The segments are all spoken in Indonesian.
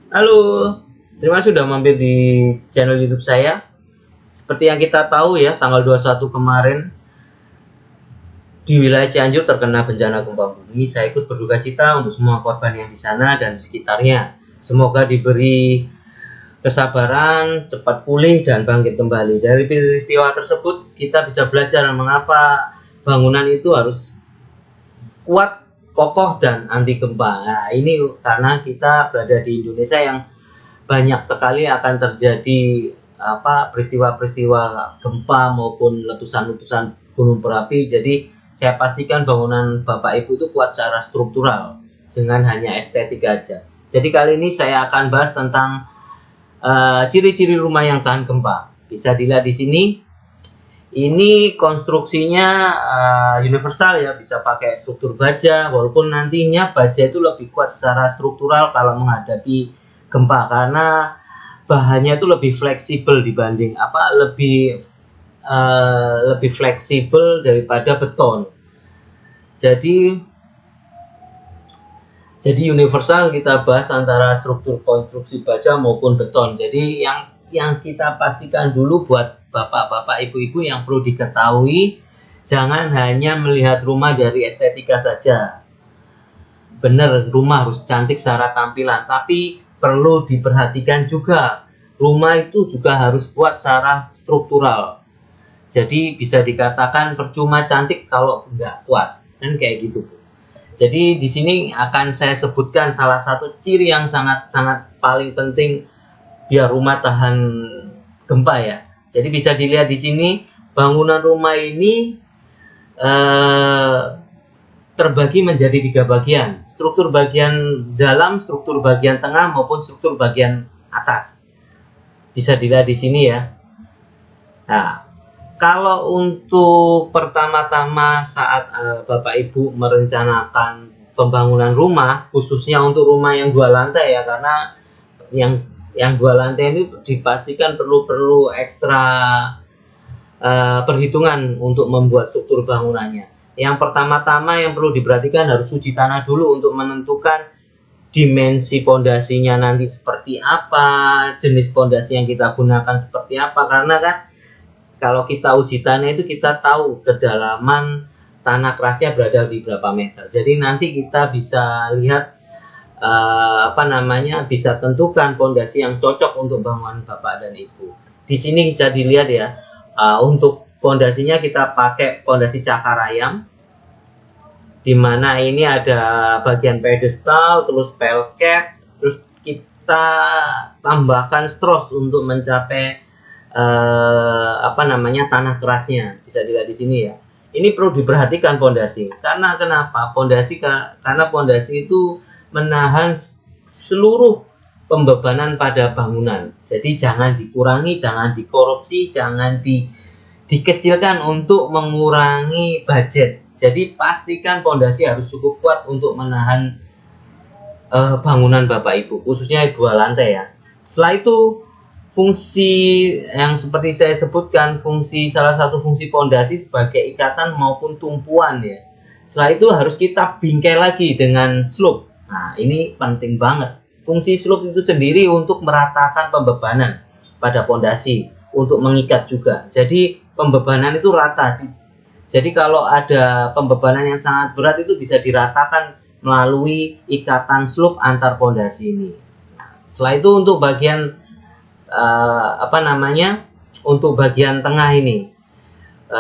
Halo, terima kasih sudah mampir di channel YouTube saya. Seperti yang kita tahu ya, tanggal 21 kemarin di wilayah Cianjur terkena bencana gempa bumi. Saya ikut berduka cita untuk semua korban yang di sana dan di sekitarnya. Semoga diberi kesabaran, cepat pulih dan bangkit kembali. Dari peristiwa tersebut kita bisa belajar mengapa bangunan itu harus kuat, kokoh dan anti gempa. Nah, ini karena kita berada di Indonesia yang banyak sekali akan terjadi peristiwa-peristiwa gempa maupun letusan-letusan gunung berapi. Jadi saya pastikan bangunan Bapak Ibu itu kuat secara struktural, jangan hanya estetik aja. Jadi kali ini saya akan bahas tentang ciri-ciri rumah yang tahan gempa. Bisa dilihat di sini. Ini konstruksinya universal ya, bisa pakai struktur baja, walaupun nantinya baja itu lebih kuat secara struktural kalau menghadapi gempa karena bahannya itu lebih fleksibel dibanding lebih fleksibel daripada beton. Jadi universal kita bahas antara struktur konstruksi baja maupun beton. Jadi yang kita pastikan dulu buat bapak-bapak, ibu-ibu yang perlu diketahui, jangan hanya melihat rumah dari estetika saja. Benar, rumah harus cantik secara tampilan, tapi perlu diperhatikan juga, rumah itu juga harus kuat secara struktural. Jadi bisa dikatakan percuma cantik kalau nggak kuat, kan kayak gitu. Jadi di sini akan saya sebutkan salah satu ciri yang sangat paling penting biar rumah tahan gempa ya. Jadi bisa dilihat di sini bangunan rumah ini terbagi menjadi 3 bagian. Struktur bagian dalam, struktur bagian tengah maupun struktur bagian atas. Bisa dilihat di sini ya. Nah, kalau untuk pertama-tama saat Bapak Ibu merencanakan pembangunan rumah, khususnya untuk rumah yang 2 lantai ya, karena yang 2 lantai ini dipastikan perlu ekstra perhitungan untuk membuat struktur bangunannya. Yang pertama-tama yang perlu diperhatikan harus uji tanah dulu untuk menentukan dimensi pondasinya nanti seperti apa, jenis pondasi yang kita gunakan seperti apa, karena kan kalau kita uji tanah itu kita tahu kedalaman tanah kerasnya berada di berapa meter. Jadi nanti kita bisa lihat bisa tentukan pondasi yang cocok untuk bangunan Bapak dan Ibu. Di sini bisa dilihat ya, untuk pondasinya kita pakai pondasi cakar ayam, di mana ini ada bagian pedestal, terus pelket, terus kita tambahkan stros untuk mencapai tanah kerasnya. Bisa dilihat di sini ya. Ini perlu diperhatikan pondasi. Karena kenapa? Karena pondasi itu menahan seluruh pembebanan pada bangunan. Jadi jangan dikurangi, jangan dikorupsi, jangan dikecilkan untuk mengurangi budget. Jadi pastikan pondasi harus cukup kuat untuk menahan bangunan Bapak Ibu, khususnya 2 lantai ya. Setelah itu fungsi yang seperti saya sebutkan, salah satu fungsi pondasi sebagai ikatan maupun tumpuan ya. Setelah itu harus kita bingkai lagi dengan slope. Nah, ini penting banget. Fungsi slope itu sendiri untuk meratakan pembebanan pada pondasi, untuk mengikat juga. Jadi pembebanan itu rata. Jadi kalau ada pembebanan yang sangat berat itu bisa diratakan melalui ikatan slope antar pondasi ini. Setelah itu untuk bagian untuk bagian tengah ini,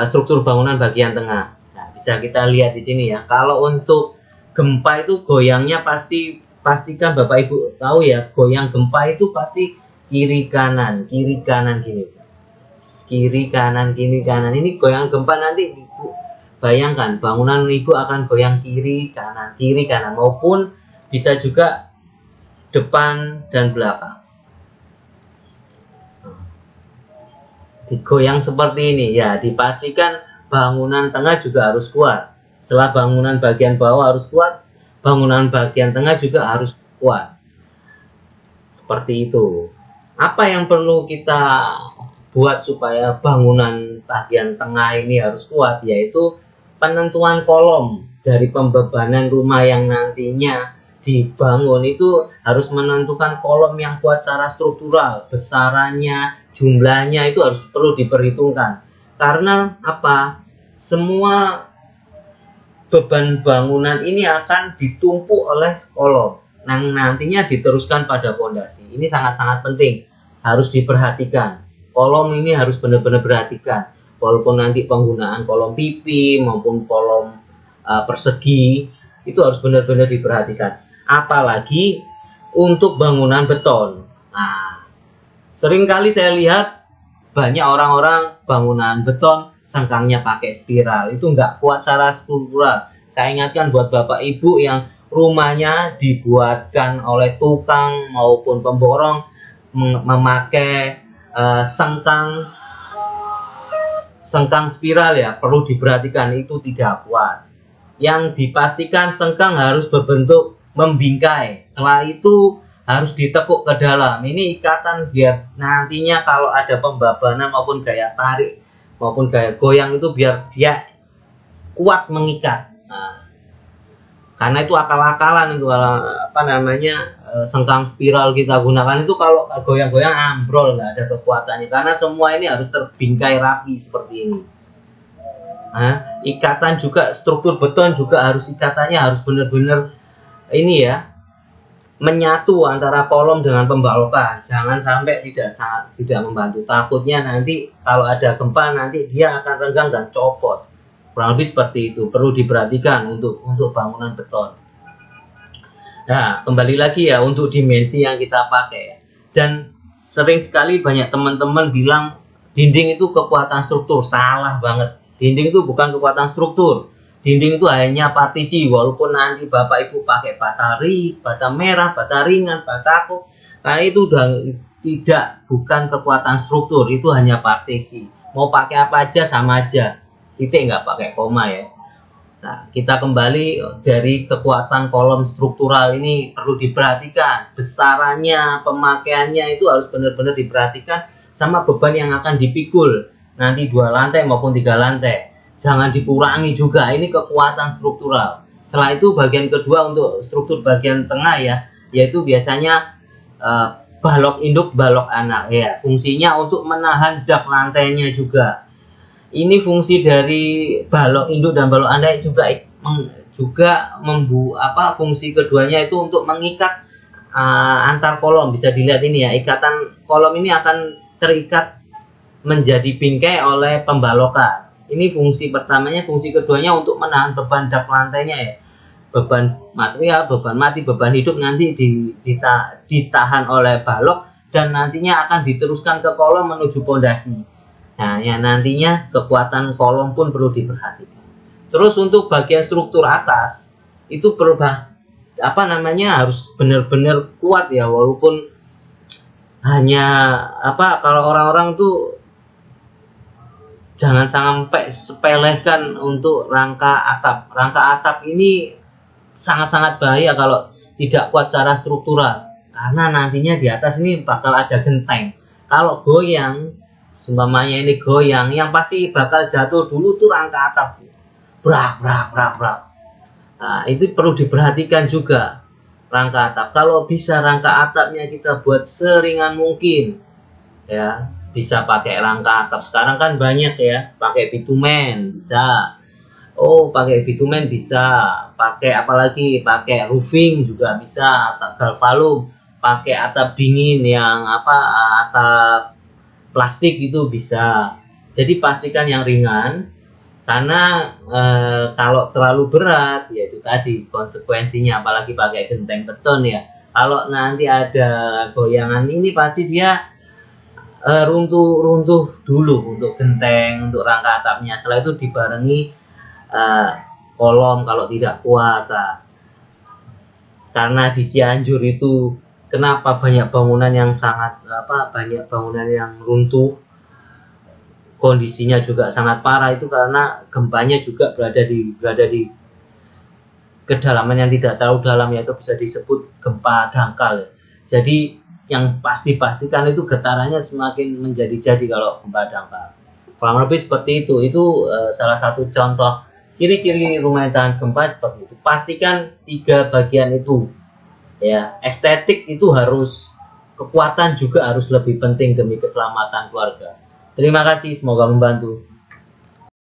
struktur bangunan bagian tengah. Nah, bisa kita lihat di sini ya. Kalau untuk gempa itu goyangnya pastikan Bapak Ibu tahu ya, goyang gempa itu pasti kiri kanan gini. Kiri kanan. Ini goyang gempa nanti Ibu bayangkan bangunan Ibu akan goyang kiri kanan maupun bisa juga depan dan belakang. Digoyang seperti ini ya, dipastikan bangunan tengah juga harus kuat. Setelah bangunan bagian bawah harus kuat, bangunan bagian tengah juga harus kuat. Seperti itu. Apa yang perlu kita buat supaya bangunan bagian tengah ini harus kuat, yaitu penentuan kolom dari pembebanan rumah yang nantinya dibangun itu harus menentukan kolom yang kuat secara struktural, besarannya, jumlahnya itu harus perlu diperhitungkan. Karena apa? Semua beban bangunan ini akan ditumpuk oleh kolom. Nantinya diteruskan pada fondasi. Ini sangat-sangat penting, harus diperhatikan. Kolom ini harus benar-benar perhatikan. Walaupun nanti penggunaan kolom pipi maupun kolom persegi itu harus benar-benar diperhatikan. Apalagi untuk bangunan beton. Nah, seringkali saya lihat banyak orang-orang bangunan beton sengkangnya pakai spiral, itu nggak kuat secara struktural. Saya ingatkan buat bapak ibu yang rumahnya dibuatkan oleh tukang maupun pemborong memakai sengkang spiral ya, perlu diperhatikan, itu tidak kuat. Yang dipastikan sengkang harus berbentuk membingkai, setelah itu harus ditekuk ke dalam. Ini ikatan biar nantinya kalau ada pembabanan maupun gaya tarik maupun gaya goyang itu biar dia kuat mengikat. Nah, karena itu akal-akalan itu sengkang spiral kita gunakan itu kalau goyang-goyang ambrol, nggak ada kekuatannya, karena semua ini harus terbingkai rapi seperti ini. Nah, ikatan juga struktur beton juga harus ikatannya harus benar-benar ini ya, menyatu antara kolom dengan pembalokan. Jangan sampai tidak membantu. Takutnya nanti kalau ada gempa nanti dia akan renggang dan copot. Kurang lebih seperti itu. Perlu diperhatikan untuk bangunan beton. Nah, kembali lagi ya untuk dimensi yang kita pakai. Dan sering sekali banyak teman-teman bilang dinding itu kekuatan struktur. Salah banget. Dinding itu bukan kekuatan struktur. Dinding itu hanya partisi, walaupun nanti bapak ibu pakai bata merah, bata ringan, bata aku, karena itu bukan kekuatan struktur, itu hanya partisi. Mau pakai apa aja sama aja, titik nggak pakai koma ya. Nah, kita kembali dari kekuatan kolom struktural ini perlu diperhatikan, besarannya, pemakaiannya itu harus benar-benar diperhatikan, sama beban yang akan dipikul, nanti 2 lantai maupun 3 lantai. Jangan dikurangi juga, ini kekuatan struktural. Setelah itu bagian kedua untuk struktur bagian tengah ya, yaitu biasanya balok induk, balok anak ya. Fungsinya untuk menahan dak lantainya juga. Ini fungsi dari balok induk dan balok anak fungsi keduanya itu untuk mengikat antar kolom. Bisa dilihat ini ya, ikatan kolom ini akan terikat menjadi bingkai oleh pembalokan. Ini fungsi pertamanya, fungsi keduanya untuk menahan beban dak lantainya ya. Beban material, beban mati, beban hidup nanti ditahan oleh balok dan nantinya akan diteruskan ke kolom menuju pondasi. Nah, ya nantinya kekuatan kolom pun perlu diperhatikan. Terus untuk bagian struktur atas itu harus benar-benar kuat ya, walaupun hanya kalau orang-orang tuh jangan sampai sepelekan untuk rangka atap. Rangka atap ini sangat-sangat bahaya kalau tidak kuat secara struktural. Karena nantinya di atas ini bakal ada genteng. Kalau goyang, seumpamanya ini goyang, yang pasti bakal jatuh dulu tuh rangka atap. Brak. Nah, itu perlu diperhatikan juga rangka atap. Kalau bisa rangka atapnya kita buat seringan mungkin. Ya. Bisa pakai rangka atap, sekarang kan banyak ya, pakai bitumen bisa, pakai bitumen bisa, pakai pakai roofing juga bisa, atap galvalum, pakai atap dingin yang atap plastik itu bisa. Jadi pastikan yang ringan, karena kalau terlalu berat ya itu tadi konsekuensinya, apalagi pakai genteng beton ya, kalau nanti ada goyangan ini pasti dia runtuh dulu untuk genteng, untuk rangka atapnya. Setelah itu dibarengi kolom kalau tidak kuat. Karena di Cianjur itu kenapa banyak bangunan yang runtuh, kondisinya juga sangat parah, itu karena gempanya juga berada di kedalaman yang tidak terlalu dalam, yaitu bisa disebut gempa dangkal. Jadi yang pastikan itu getarannya semakin menjadi-jadi kalau gempa dangkal. Kurang lebih seperti itu. Itu salah satu contoh ciri-ciri rumah yang tahan gempa seperti itu. Pastikan 3 bagian itu Ya, estetik itu harus, kekuatan juga harus lebih penting demi keselamatan keluarga. Terima kasih, semoga membantu.